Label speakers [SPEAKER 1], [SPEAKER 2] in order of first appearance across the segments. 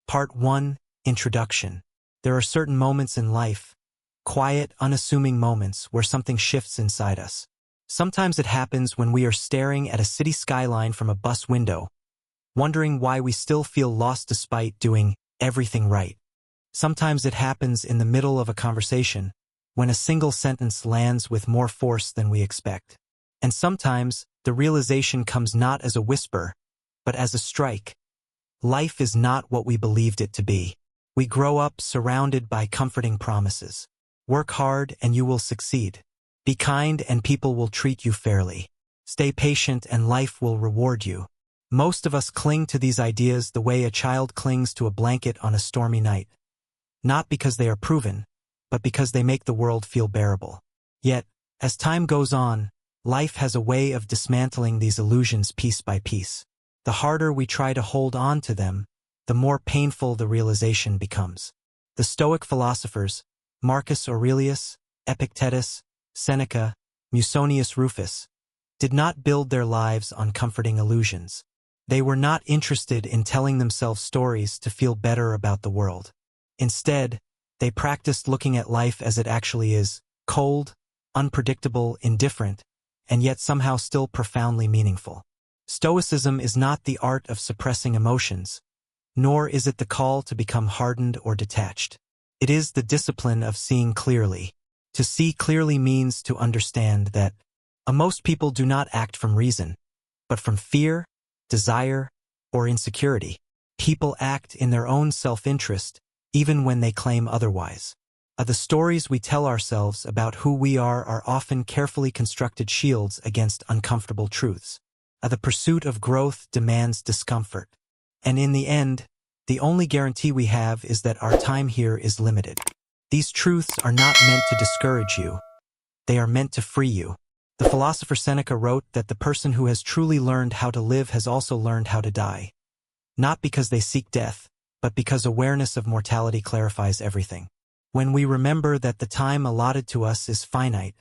[SPEAKER 1] Part 1. Introduction. There are certain moments in life, quiet, unassuming moments where something shifts inside us. Sometimes it happens when we are staring at a city skyline from a bus window, wondering why we still feel lost despite doing everything right. Sometimes it happens in the middle of a conversation, when a single sentence lands with more force than we expect. And sometimes the realization comes not as a whisper, but as a strike. Life is not what we believed it to be. We grow up surrounded by comforting promises. Work hard and you will succeed. Be kind and people will treat you fairly. Stay patient and life will reward you. Most of us cling to these ideas the way a child clings to a blanket on a stormy night. Not because they are proven, but because they make the world feel bearable. Yet, as time goes on, life has a way of dismantling these illusions piece by piece. The harder we try to hold on to them, the more painful the realization becomes. The Stoic philosophers, Marcus Aurelius, Epictetus, Seneca, Musonius Rufus, did not build their lives on comforting illusions. They were not interested in telling themselves stories to feel better about the world. Instead, they practiced looking at life as it actually is, cold, unpredictable, indifferent, and yet somehow still profoundly meaningful. Stoicism is not the art of suppressing emotions, nor is it the call to become hardened or detached. It is the discipline of seeing clearly. To see clearly means to understand that most people do not act from reason, but from fear, desire, or insecurity. People act in their own self-interest, even when they claim otherwise. The stories we tell ourselves about who we are often carefully constructed shields against uncomfortable truths. The pursuit of growth demands discomfort. And in the end, the only guarantee we have is that our time here is limited. These truths are not meant to discourage you. They are meant to free you. The philosopher Seneca wrote that the person who has truly learned how to live has also learned how to die. Not because they seek death, but because awareness of mortality clarifies everything. When we remember that the time allotted to us is finite,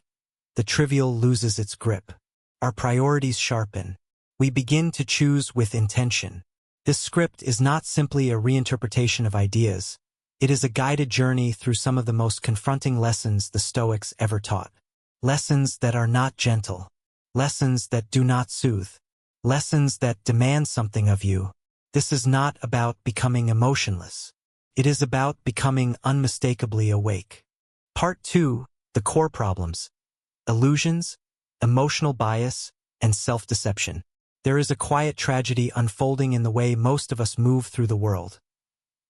[SPEAKER 1] the trivial loses its grip. Our priorities sharpen. We begin to choose with intention. This script is not simply a reinterpretation of ideas. It is a guided journey through some of the most confronting lessons the Stoics ever taught. Lessons that are not gentle. Lessons that do not soothe. Lessons that demand something of you. This is not about becoming emotionless. It is about becoming unmistakably awake. Part 2. The core problems. Illusions, emotional bias, and self-deception. There is a quiet tragedy unfolding in the way most of us move through the world.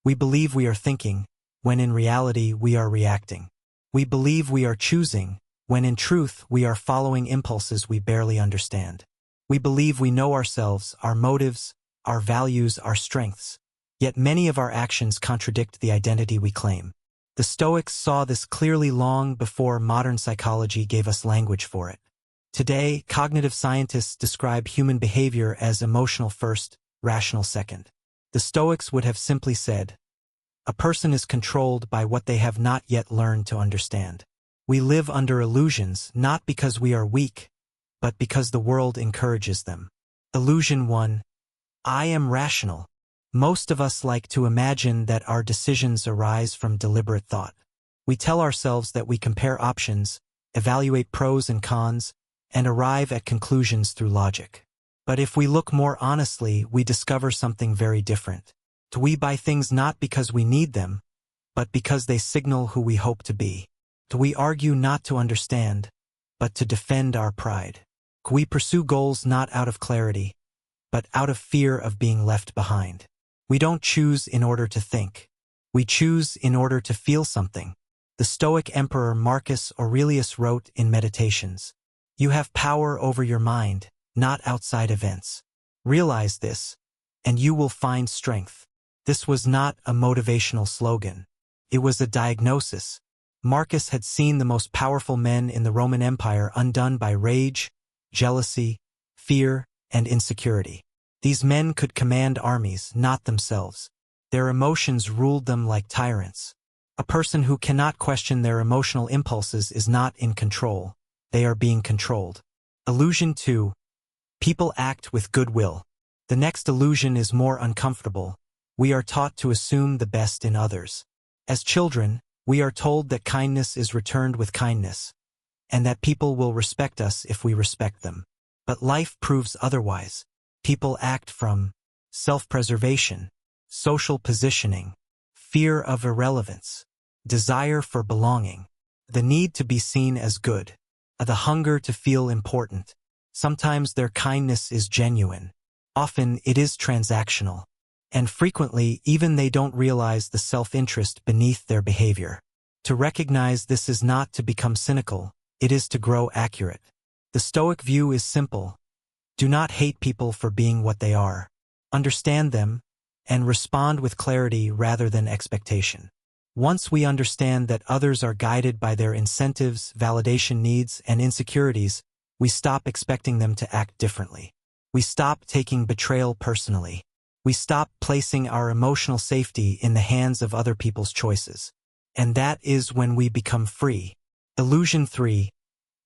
[SPEAKER 1] We believe we are thinking, when in reality we are reacting. We believe we are choosing, when in truth we are following impulses we barely understand. We believe we know ourselves, our motives, our values, our strengths. Yet many of our actions contradict the identity we claim. The Stoics saw this clearly long before modern psychology gave us language for it. Today, cognitive scientists describe human behavior as emotional first, rational second. The Stoics would have simply said, a person is controlled by what they have not yet learned to understand. We live under illusions not because we are weak, but because the world encourages them. Illusion 1. I am rational. Most of us like to imagine that our decisions arise from deliberate thought. We tell ourselves that we compare options, evaluate pros and cons, and arrive at conclusions through logic. But if we look more honestly, we discover something very different. We buy things not because we need them, but because they signal who we hope to be. We argue not to understand, but to defend our pride. We pursue goals not out of clarity, but out of fear of being left behind. We don't choose in order to think. We choose in order to feel something. The Stoic emperor Marcus Aurelius wrote in Meditations, "You have power over your mind, not outside events. Realize this, and you will find strength." This was not a motivational slogan. It was a diagnosis. Marcus had seen the most powerful men in the Roman Empire undone by rage, jealousy, fear, and insecurity. These men could command armies, not themselves. Their emotions ruled them like tyrants. A person who cannot question their emotional impulses is not in control. They are being controlled. Illusion 2. People act with goodwill. The next illusion is more uncomfortable. we are taught to assume the best in others. As children, we are told that kindness is returned with kindness, and that people will respect us if we respect them. But life proves otherwise. People act from self-preservation, social positioning, fear of irrelevance, desire for belonging, the need to be seen as good, the hunger to feel important. Sometimes their kindness is genuine. Often it is transactional. And frequently, even they don't realize the self-interest beneath their behavior. To recognize this is not to become cynical, it is to grow accurate. The Stoic view is simple. Do not hate people for being what they are. Understand them, and respond with clarity rather than expectation. Once we understand that others are guided by their incentives, validation needs, and insecurities, we stop expecting them to act differently. We stop taking betrayal personally. We stop placing our emotional safety in the hands of other people's choices. And that is when we become free. Illusion 3.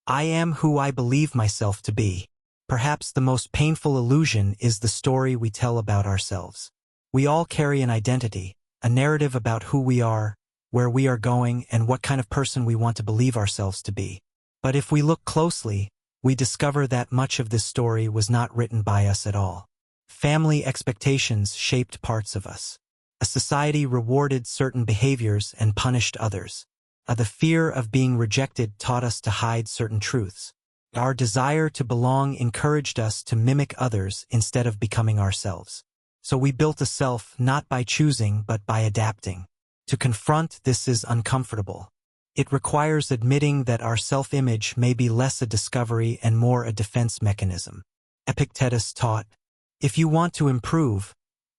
[SPEAKER 1] I am who I believe myself to be. Perhaps the most painful illusion is the story we tell about ourselves. We all carry an identity, a narrative about who we are, where we are going, and what kind of person we want to believe ourselves to be. But if we look closely, we discover that much of this story was not written by us at all. Family expectations shaped parts of us. A society rewarded certain behaviors and punished others. The fear of being rejected taught us to hide certain truths. Our desire to belong encouraged us to mimic others instead of becoming ourselves. So we built a self not by choosing but by adapting. To confront this is uncomfortable. It requires admitting that our self-image may be less a discovery and more a defense mechanism. Epictetus taught, if you want to improve,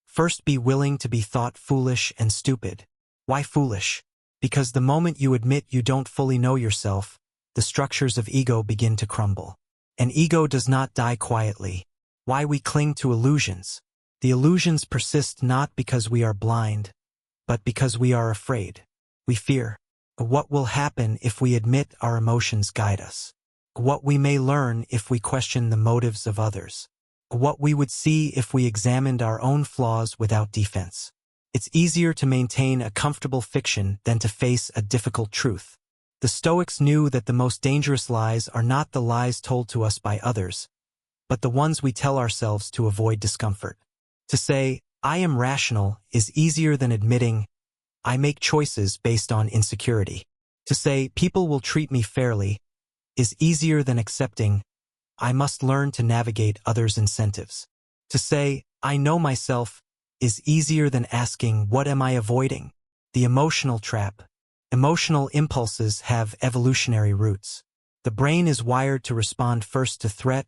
[SPEAKER 1] first be willing to be thought foolish and stupid. Why foolish? Because the moment you admit you don't fully know yourself, the structures of ego begin to crumble. And ego does not die quietly. Why we cling to illusions? The illusions persist not because we are blind, but because we are afraid. We fear what will happen if we admit our emotions guide us, what we may learn if we question the motives of others, what we would see if we examined our own flaws without defense. It's easier to maintain a comfortable fiction than to face a difficult truth. The Stoics knew that the most dangerous lies are not the lies told to us by others, but the ones we tell ourselves to avoid discomfort. To say, I am rational, is easier than admitting, I make choices based on insecurity. To say, people will treat me fairly, is easier than accepting, I must learn to navigate others' incentives. To say, I know myself, is easier than asking, what am I avoiding? The emotional trap. Emotional impulses have evolutionary roots. The brain is wired to respond first to threat,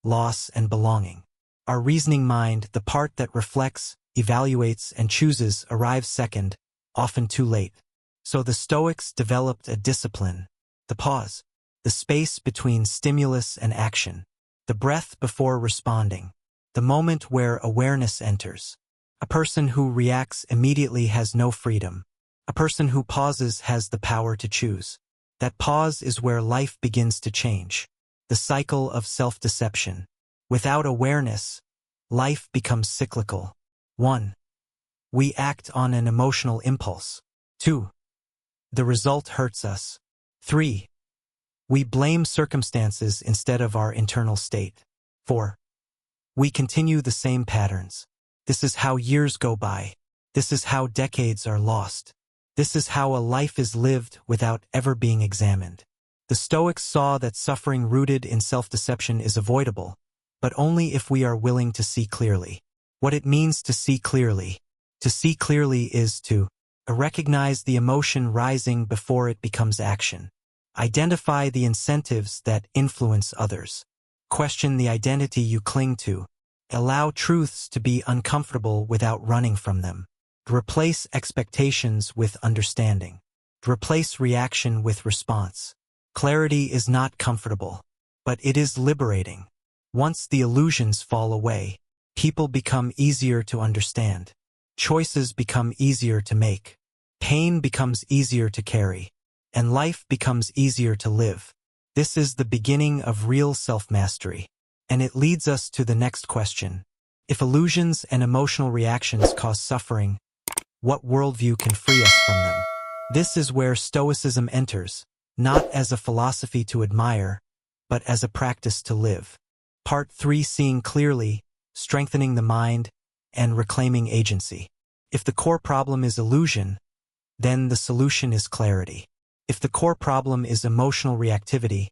[SPEAKER 1] loss, and belonging. Our reasoning mind, the part that reflects, evaluates, and chooses, arrives second, often too late. So the Stoics developed a discipline, the pause, the space between stimulus and action, the breath before responding, the moment where awareness enters. A person who reacts immediately has no freedom. A person who pauses has the power to choose. That pause is where life begins to change. The cycle of self-deception. Without awareness, life becomes cyclical. 1. We act on an emotional impulse. 2. The result hurts us. 3. We blame circumstances instead of our internal state. 4. We continue the same patterns. This is how years go by. This is how decades are lost. This is how a life is lived without ever being examined. The Stoics saw that suffering rooted in self-deception is avoidable, but only if we are willing to see clearly. What it means to see clearly. To see clearly is to recognize the emotion rising before it becomes action. Identify the incentives that influence others. Question the identity you cling to. Allow truths to be uncomfortable without running from them. Replace expectations with understanding. Replace reaction with response. Clarity is not comfortable, but it is liberating. Once the illusions fall away, people become easier to understand. Choices become easier to make. Pain becomes easier to carry. And life becomes easier to live. This is the beginning of real self-mastery. And it leads us to the next question. If illusions and emotional reactions cause suffering, what worldview can free us from them? This is where Stoicism enters, not as a philosophy to admire, but as a practice to live. Part 3: Seeing clearly, strengthening the mind, and reclaiming agency. If the core problem is illusion, then the solution is clarity. If the core problem is emotional reactivity,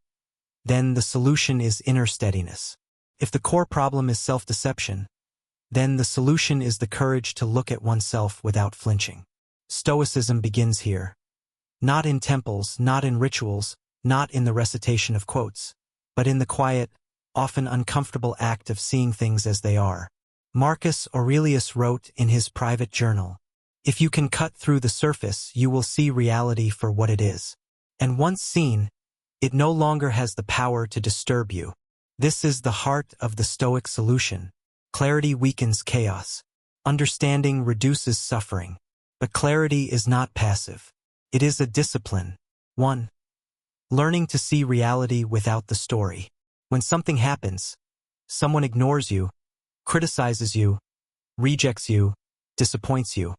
[SPEAKER 1] then the solution is inner steadiness. If the core problem is self-deception, then the solution is the courage to look at oneself without flinching. Stoicism begins here. Not in temples, not in rituals, not in the recitation of quotes, but in the quiet, often uncomfortable act of seeing things as they are. Marcus Aurelius wrote in his private journal, "If you can cut through the surface, you will see reality for what it is. And once seen, it no longer has the power to disturb you." This is the heart of the Stoic solution. Clarity weakens chaos. Understanding reduces suffering. But clarity is not passive. It is a discipline. 1. Learning to see reality without the story. When something happens, someone ignores you, criticizes you, rejects you, disappoints you,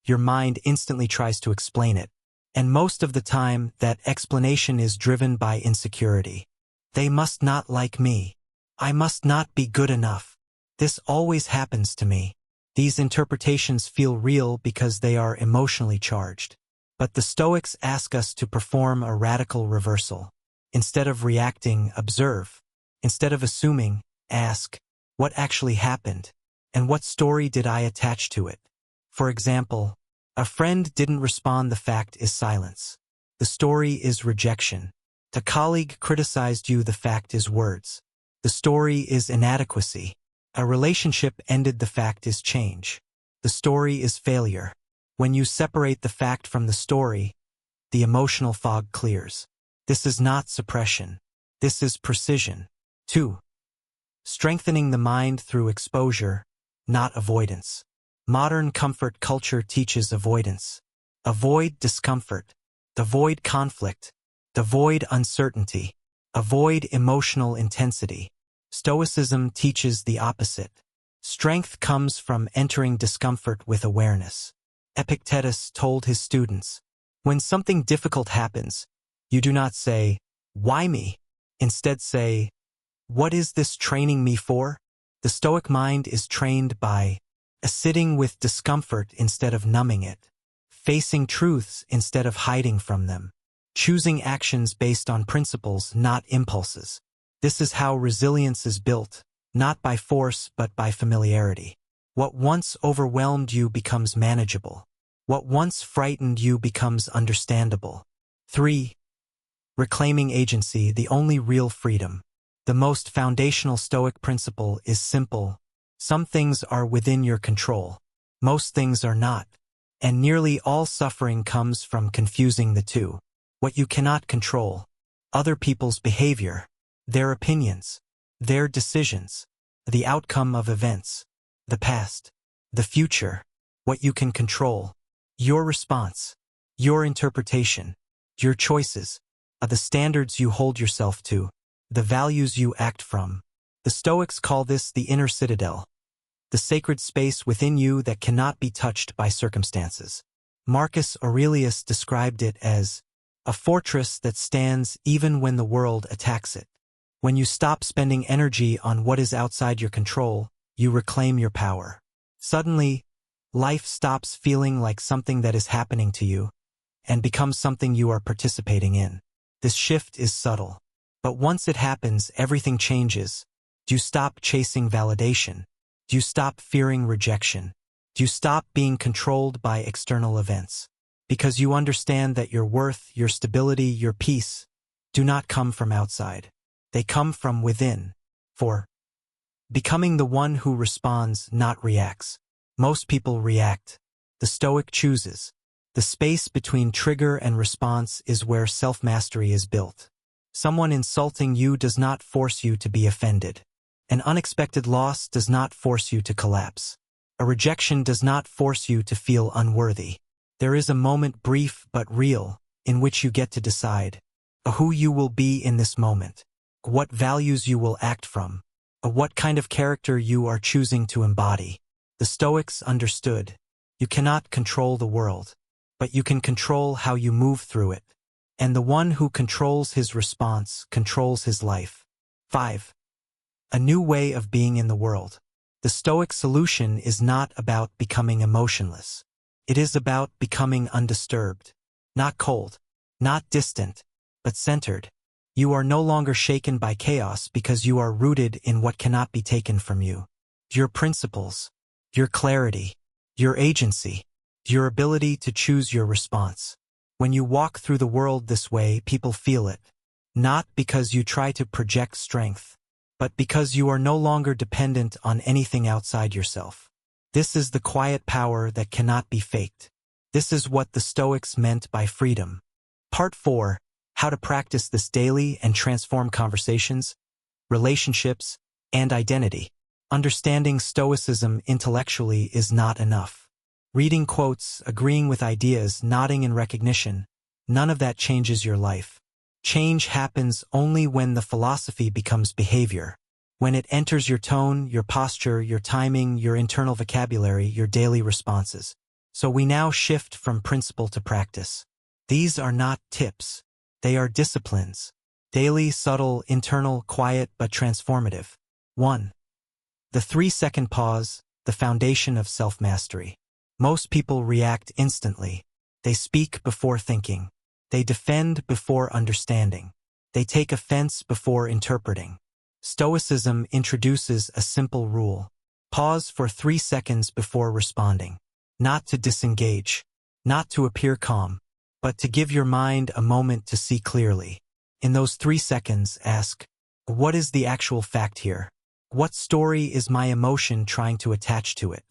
[SPEAKER 1] your mind instantly tries to explain it. And most of the time, that explanation is driven by insecurity. They must not like me. I must not be good enough. This always happens to me. These interpretations feel real because they are emotionally charged. But the Stoics ask us to perform a radical reversal. Instead of reacting, observe. Instead of assuming, ask, what actually happened? And what story did I attach to it? For example, a friend didn't respond, the fact is silence. The story is rejection. A colleague criticized you, the fact is words. The story is inadequacy. A relationship ended, the fact is change. The story is failure. When you separate the fact from the story, the emotional fog clears. This is not suppression. This is precision. 2. Strengthening the mind through exposure, not avoidance. Modern comfort culture teaches avoidance. Avoid discomfort. Avoid conflict. Avoid uncertainty. Avoid emotional intensity. Stoicism teaches the opposite. Strength comes from entering discomfort with awareness. Epictetus told his students, when something difficult happens, you do not say, "Why me?" Instead say, "What is this training me for?" The Stoic mind is trained by sitting with discomfort instead of numbing it, facing truths instead of hiding from them, choosing actions based on principles, not impulses. This is how resilience is built, not by force but by familiarity. What once overwhelmed you becomes manageable. What once frightened you becomes understandable. 3. Reclaiming agency, the only real freedom. The most foundational Stoic principle is simple. Some things are within your control. Most things are not. And nearly all suffering comes from confusing the two. What you cannot control. Other people's behavior. Their opinions. Their decisions. The outcome of events. The past. The future. What you can control. Your response. Your interpretation. Your choices. The standards you hold yourself to. The values you act from. The Stoics call this the inner citadel. The sacred space within you that cannot be touched by circumstances. Marcus Aurelius described it as a fortress that stands even when the world attacks it. When you stop spending energy on what is outside your control, you reclaim your power. Suddenly, life stops feeling like something that is happening to you and becomes something you are participating in. This shift is subtle, but once it happens, everything changes. Do you stop chasing validation? Do you stop fearing rejection? Do you stop being controlled by external events? Because you understand that your worth, your stability, your peace do not come from outside. They come from within. 4. Becoming the one who responds, not reacts. Most people react. The Stoic chooses. The space between trigger and response is where self-mastery is built. Someone insulting you does not force you to be offended. An unexpected loss does not force you to collapse. A rejection does not force you to feel unworthy. There is a moment, brief but real, in which you get to decide who you will be in this moment, what values you will act from, what kind of character you are choosing to embody. The Stoics understood, you cannot control the world, but you can control how you move through it. And the one who controls his response controls his life. 5. A new way of being in the world. The Stoic solution is not about becoming emotionless. It is about becoming undisturbed. Not cold, not distant, but centered. You are no longer shaken by chaos because you are rooted in what cannot be taken from you. Your principles, your clarity, your agency, your ability to choose your response. When you walk through the world this way, people feel it. Not because you try to project strength, but because you are no longer dependent on anything outside yourself. This is the quiet power that cannot be faked. This is what the Stoics meant by freedom. Part 4. How to practice this daily and transform conversations, relationships, and identity. Understanding Stoicism intellectually is not enough. Reading quotes, agreeing with ideas, nodding in recognition, none of that changes your life. Change happens only when the philosophy becomes behavior. When it enters your tone, your posture, your timing, your internal vocabulary, your daily responses. So we now shift from principle to practice. These are not tips. They are disciplines. Daily, subtle, internal, quiet, but transformative. 1. The 3-second pause, the foundation of self-mastery. Most people react instantly. They speak before thinking. They defend before understanding. They take offense before interpreting. Stoicism introduces a simple rule. Pause for 3 seconds before responding. Not to disengage, not to appear calm, but to give your mind a moment to see clearly. In those 3 seconds, ask, what is the actual fact here? What story is my emotion trying to attach to it?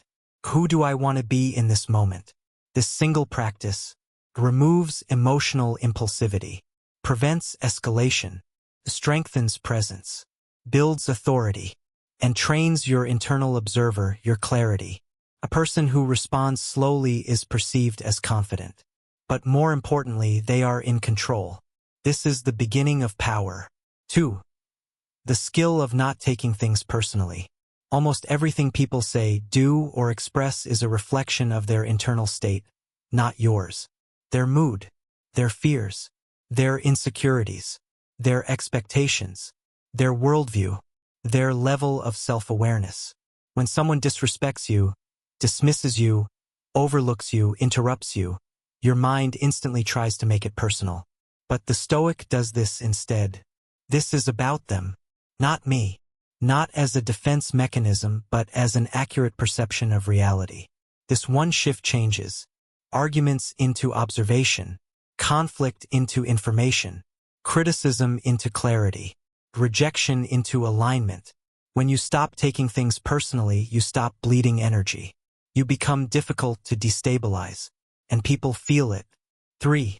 [SPEAKER 1] Who do I want to be in this moment? This single practice removes emotional impulsivity, prevents escalation, strengthens presence, builds authority, and trains your internal observer, your clarity. A person who responds slowly is perceived as confident. But more importantly, they are in control. This is the beginning of power. 2. The skill of not taking things personally. Almost everything people say, do, or express is a reflection of their internal state, not yours. Their mood, their fears, their insecurities, their expectations, their worldview, their level of self-awareness. When someone disrespects you, dismisses you, overlooks you, interrupts you, your mind instantly tries to make it personal. But the Stoic does this instead. This is about them, not me. Not as a defense mechanism, but as an accurate perception of reality. This one shift changes arguments into observation, conflict into information, criticism into clarity, rejection into alignment. When you stop taking things personally, you stop bleeding energy. You become difficult to destabilize, and people feel it. 3.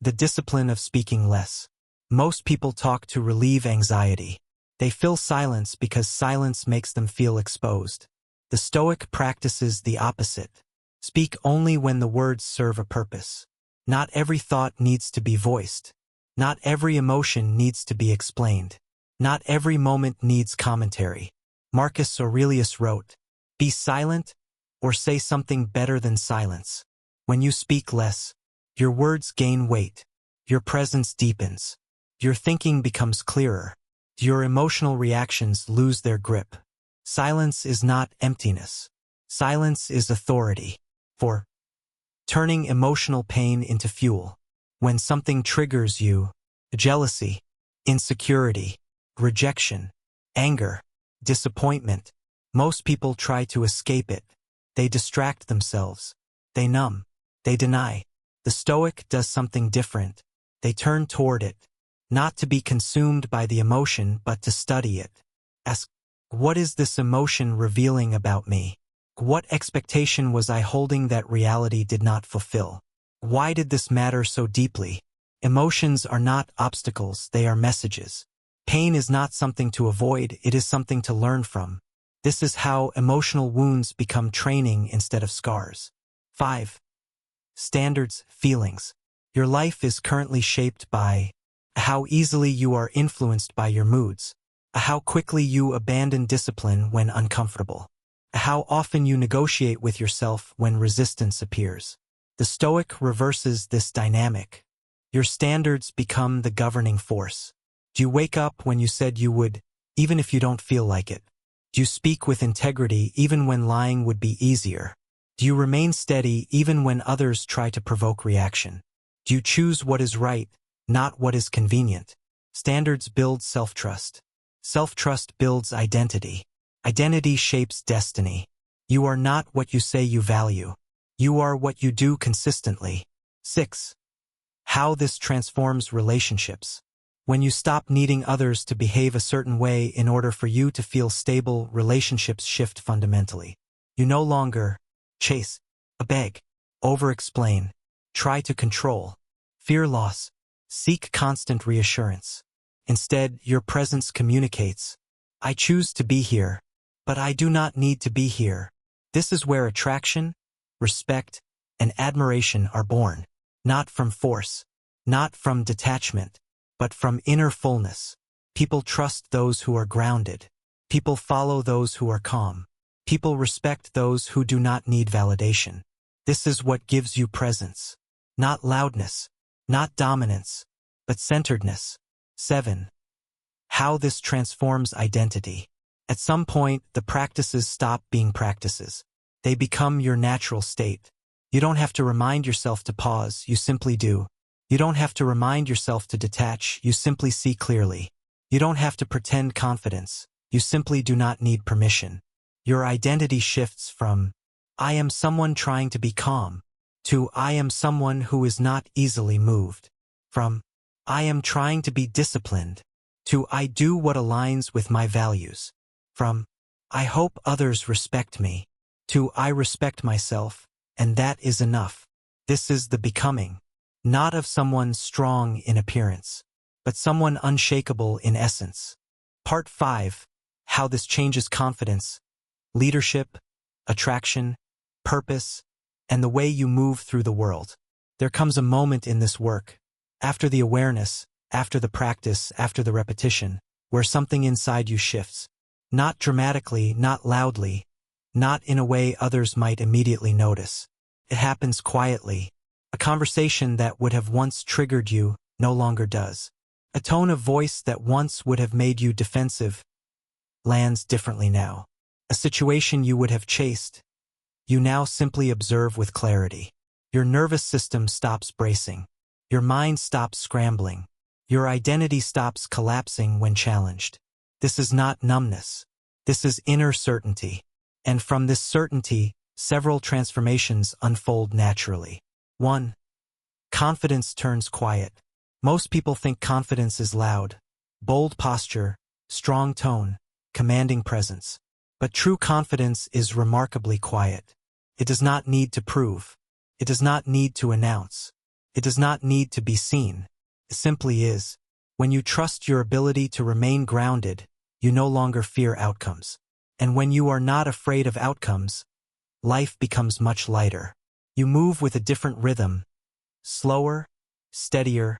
[SPEAKER 1] The discipline of speaking less. Most people talk to relieve anxiety. They fill silence because silence makes them feel exposed. The Stoic practices the opposite. Speak only when the words serve a purpose. Not every thought needs to be voiced. Not every emotion needs to be explained. Not every moment needs commentary. Marcus Aurelius wrote, "Be silent, or say something better than silence." When you speak less, your words gain weight. Your presence deepens. Your thinking becomes clearer. Your emotional reactions lose their grip. Silence is not emptiness. Silence is authority. 4. Turning emotional pain into fuel. When something triggers you, jealousy, insecurity, rejection, anger, disappointment, most people try to escape it. They distract themselves. They numb. They deny. The Stoic does something different. They turn toward it. Not to be consumed by the emotion, but to study it. Ask, what is this emotion revealing about me? What expectation was I holding that reality did not fulfill? Why did this matter so deeply? Emotions are not obstacles, they are messages. Pain is not something to avoid, it is something to learn from. This is how emotional wounds become training instead of scars. 5. Standards, feelings. Your life is currently shaped by how easily you are influenced by your moods. How quickly you abandon discipline when uncomfortable. How often you negotiate with yourself when resistance appears. The Stoic reverses this dynamic. Your standards become the governing force. Do you wake up when you said you would, even if you don't feel like it? Do you speak with integrity even when lying would be easier? Do you remain steady even when others try to provoke reaction? Do you choose what is right, not what is convenient? Standards build self-trust. Self-trust builds identity. Identity shapes destiny. You are not what you say you value. You are what you do consistently. 6. How this transforms relationships. When you stop needing others to behave a certain way in order for you to feel stable, relationships shift fundamentally. You no longer chase, beg, over-explain, try to control, fear loss, seek constant reassurance. Instead, your presence communicates. I choose to be here, but I do not need to be here. This is where attraction, respect, and admiration are born, not from force, not from detachment, but from inner fullness. People trust those who are grounded. People follow those who are calm. People respect those who do not need validation. This is what gives you presence. Not loudness, not dominance, but centeredness. 7. How this transforms identity. At some point, the practices stop being practices. They become your natural state. You don't have to remind yourself to pause, you simply do. You don't have to remind yourself to detach, you simply see clearly. You don't have to pretend confidence, you simply do not need permission. Your identity shifts from, I am someone trying to be calm, to I am someone who is not easily moved. From, I am trying to be disciplined, to I do what aligns with my values. From, I hope others respect me, to I respect myself, and that is enough. This is the becoming, not of someone strong in appearance, but someone unshakable in essence. Part 5. How this changes confidence, leadership, attraction, purpose, and the way you move through the world. There comes a moment in this work, after the awareness, after the practice, after the repetition, where something inside you shifts. Not dramatically, not loudly, not in a way others might immediately notice. It happens quietly. A conversation that would have once triggered you no longer does. A tone of voice that once would have made you defensive lands differently now. A situation you would have chased, you now simply observe with clarity. Your nervous system stops bracing. Your mind stops scrambling. Your identity stops collapsing when challenged. This is not numbness. This is inner certainty. And from this certainty, several transformations unfold naturally. 1. Confidence turns quiet. Most people think confidence is loud, bold posture, strong tone, commanding presence. But true confidence is remarkably quiet. It does not need to prove. It does not need to announce. It does not need to be seen. It simply is. When you trust your ability to remain grounded, you no longer fear outcomes. And when you are not afraid of outcomes, life becomes much lighter. You move with a different rhythm, slower, steadier,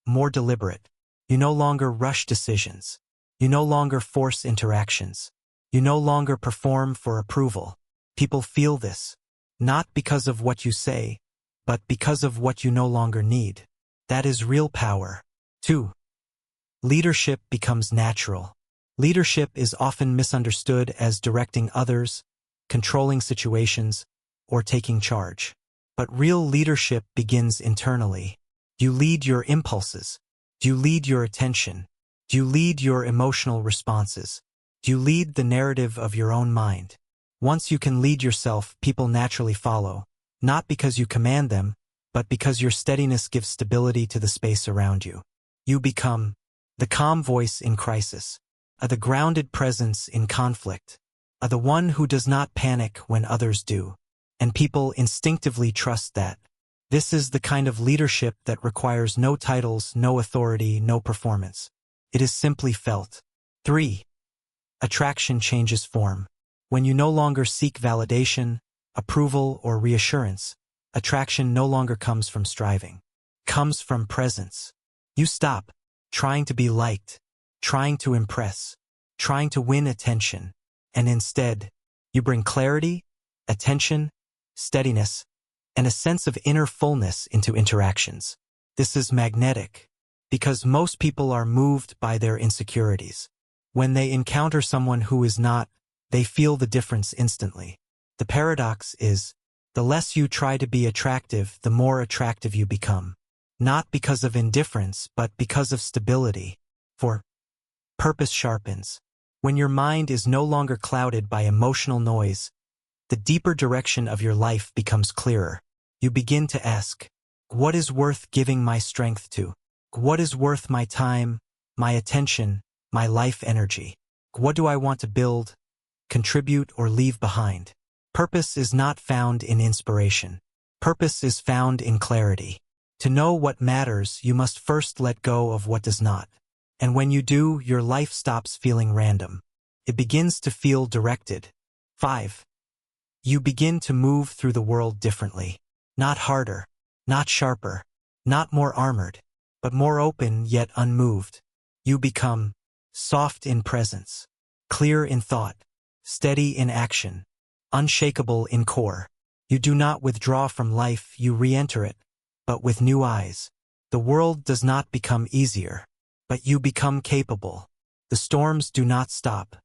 [SPEAKER 1] more deliberate. You no longer rush decisions. You no longer force interactions. You no longer perform for approval. People feel this, not because of what you say, but because of what you no longer need. That is real power. 2. Leadership becomes natural. Leadership is often misunderstood as directing others, controlling situations, or taking charge. But real leadership begins internally. You lead your impulses. You lead your attention. You lead your emotional responses. You lead the narrative of your own mind. Once you can lead yourself, people naturally follow, not because you command them, but because your steadiness gives stability to the space around you. You become the calm voice in crisis, the grounded presence in conflict, the one who does not panic when others do. And people instinctively trust that. This is the kind of leadership that requires no titles, no authority, no performance. It is simply felt. 3. Attraction changes form. When you no longer seek validation, approval, or reassurance, attraction no longer comes from striving. It comes from presence. You stop trying to be liked, trying to impress, trying to win attention, and instead, you bring clarity, attention, steadiness, and a sense of inner fullness into interactions. This is magnetic, because most people are moved by their insecurities. When they encounter someone who is not, they feel the difference instantly. The paradox is, the less you try to be attractive, the more attractive you become. Not because of indifference, but because of stability. For purpose sharpens. When your mind is no longer clouded by emotional noise, the deeper direction of your life becomes clearer. You begin to ask, what is worth giving my strength to? What is worth my time, my attention, my life energy? What do I want to build, contribute, or leave behind? Purpose is not found in inspiration. Purpose is found in clarity. To know what matters, you must first let go of what does not. And when you do, your life stops feeling random. It begins to feel directed. 5. You begin to move through the world differently. Not harder, not sharper, not more armored, but more open yet unmoved. You become soft in presence, clear in thought, steady in action, unshakable in core. You do not withdraw from life, you re-enter it, but with new eyes. The world does not become easier, but you become capable. The storms do not stop,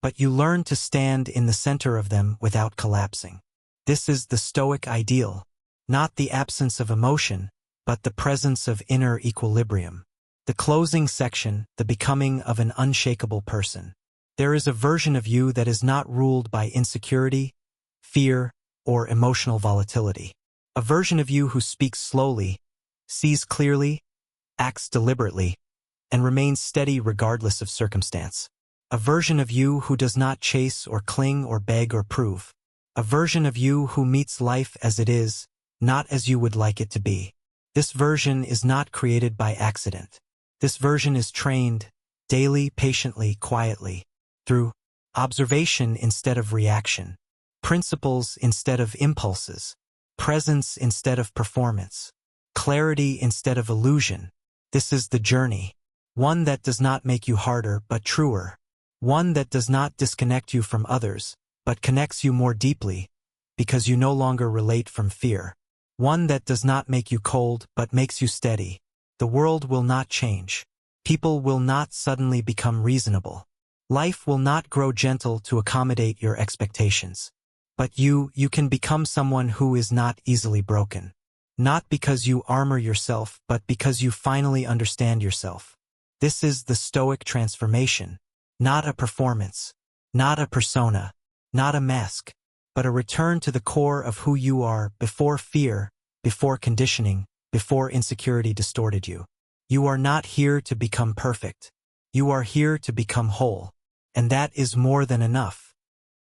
[SPEAKER 1] but you learn to stand in the center of them without collapsing. This is the Stoic ideal, not the absence of emotion, but the presence of inner equilibrium. The closing section, the becoming of an unshakable person. There is a version of you that is not ruled by insecurity, fear, or emotional volatility. A version of you who speaks slowly, sees clearly, acts deliberately, and remains steady regardless of circumstance. A version of you who does not chase or cling or beg or prove. A version of you who meets life as it is, not as you would like it to be. This version is not created by accident. This version is trained, daily, patiently, quietly, through observation instead of reaction, principles instead of impulses, presence instead of performance, clarity instead of illusion. This is the journey, one that does not make you harder but truer, one that does not disconnect you from others, but connects you more deeply, because you no longer relate from fear, one that does not make you cold but makes you steady. The world will not change. People will not suddenly become reasonable. Life will not grow gentle to accommodate your expectations. But you can become someone who is not easily broken. Not because you armor yourself, but because you finally understand yourself. This is the Stoic transformation. Not a performance, not a persona, not a mask, but a return to the core of who you are before fear, before conditioning, before insecurity distorted you. You are not here to become perfect. You are here to become whole. And that is more than enough.